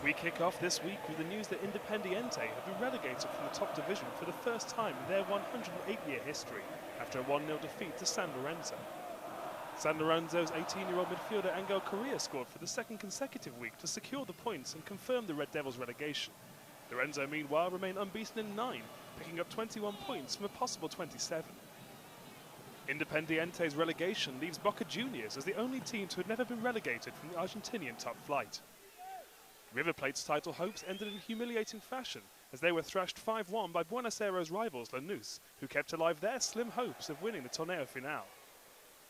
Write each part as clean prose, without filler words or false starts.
We kick off this week with the news that Independiente have been relegated from the top division for the first time in their 108-year history after a 1-0 defeat to San Lorenzo. San Lorenzo's 18-year-old midfielder Angel Correa scored for the second consecutive week to secure the points and confirm the Red Devils' relegation. Lorenzo, meanwhile, remain unbeaten in 9, picking up 21 points from a possible 27. Independiente's relegation leaves Boca Juniors as the only team to have never been relegated from the Argentinian top flight. River Plate's title hopes ended in humiliating fashion as they were thrashed 5-1 by Buenos Aires rivals Lanús, who kept alive their slim hopes of winning the Torneo Final.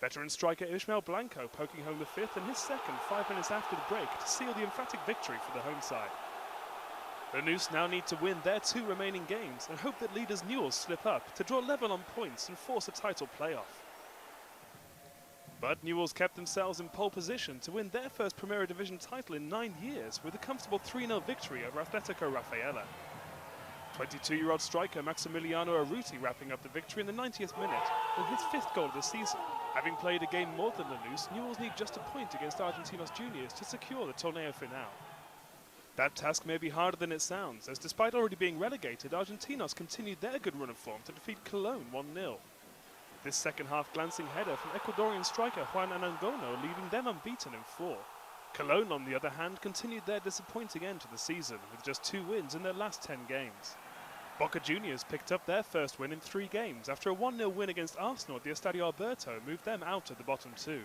Veteran striker Ismael Blanco poking home the fifth and his second 5 minutes after the break to seal the emphatic victory for the home side. Lanús now need to win their 2 remaining games and hope that leaders Newell's slip up to draw level on points and force a title playoff. But Newell's kept themselves in pole position to win their first Primera Division title in 9 years with a comfortable 3-0 victory over Atlético Rafaela. 22-year-old striker Maximiliano Urruti wrapping up the victory in the 90th minute with his 5th goal of the season. Having played a game more than Lanús, Newell's need just a point against Argentinos Juniors to secure the Torneo Final. That task may be harder than it sounds, as despite already being relegated, Argentinos continued their good run of form to defeat Cologne 1-0. This second half glancing header from Ecuadorian striker Juan Anangono leaving them unbeaten in 4. Cologne, on the other hand, continued their disappointing end to the season with just 2 wins in their last 10 games. Boca Juniors picked up their first win in 3 games after a 1-0 win against Arsenal at the Estadio Alberto moved them out of the bottom 2.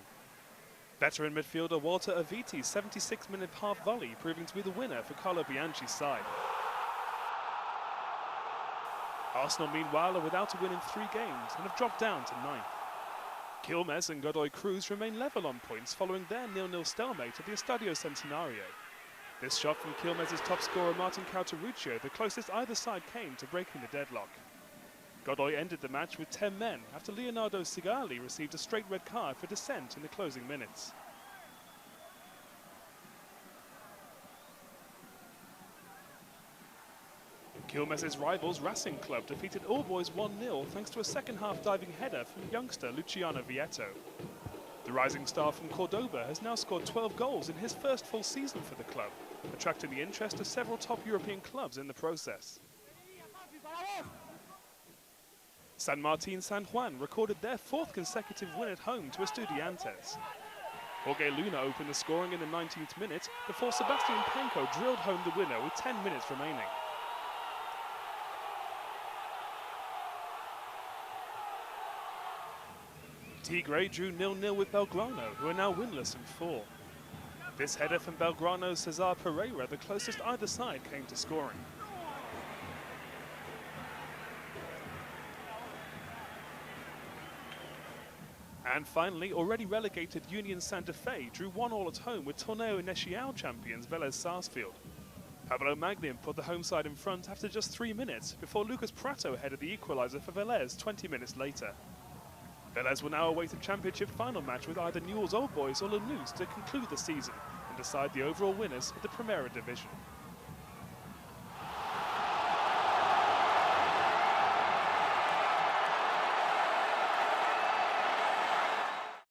Veteran midfielder Walter Aviti's 76-minute half volley proving to be the winner for Carlo Bianchi's side. Arsenal, meanwhile, are without a win in 3 games and have dropped down to 9th. Quilmes and Godoy Cruz remain level on points following their 0-0 stalemate at the Estadio Centenario. This shot from Quilmes' top scorer Martin Cauteruccio, the closest either side came to breaking the deadlock. Godoy ended the match with 10 men after Leonardo Sigali received a straight red card for dissent in the closing minutes. Quilmes' rivals Racing Club defeated All Boys 1-0 thanks to a second-half diving header from youngster Luciano Vieto. The rising star from Cordoba has now scored 12 goals in his first full season for the club, attracting the interest of several top European clubs in the process. San Martin San Juan recorded their 4th consecutive win at home to Estudiantes. Jorge Luna opened the scoring in the 19th minute before Sebastian Panko drilled home the winner with 10 minutes remaining. Tigre drew 0-0 with Belgrano, who are now winless in 4. This header from Belgrano's Cesar Pereira, the closest either side came to scoring. And finally, already relegated Union Santa Fe drew 1-1 at home with Torneo Nacional champions Vélez Sarsfield. Pablo Magnin put the home side in front after just 3 minutes before Lucas Prato headed the equaliser for Vélez 20 minutes later. Vélez will now await a championship final match with either Newell's Old Boys or Lanús to conclude the season and decide the overall winners of the Primera Division.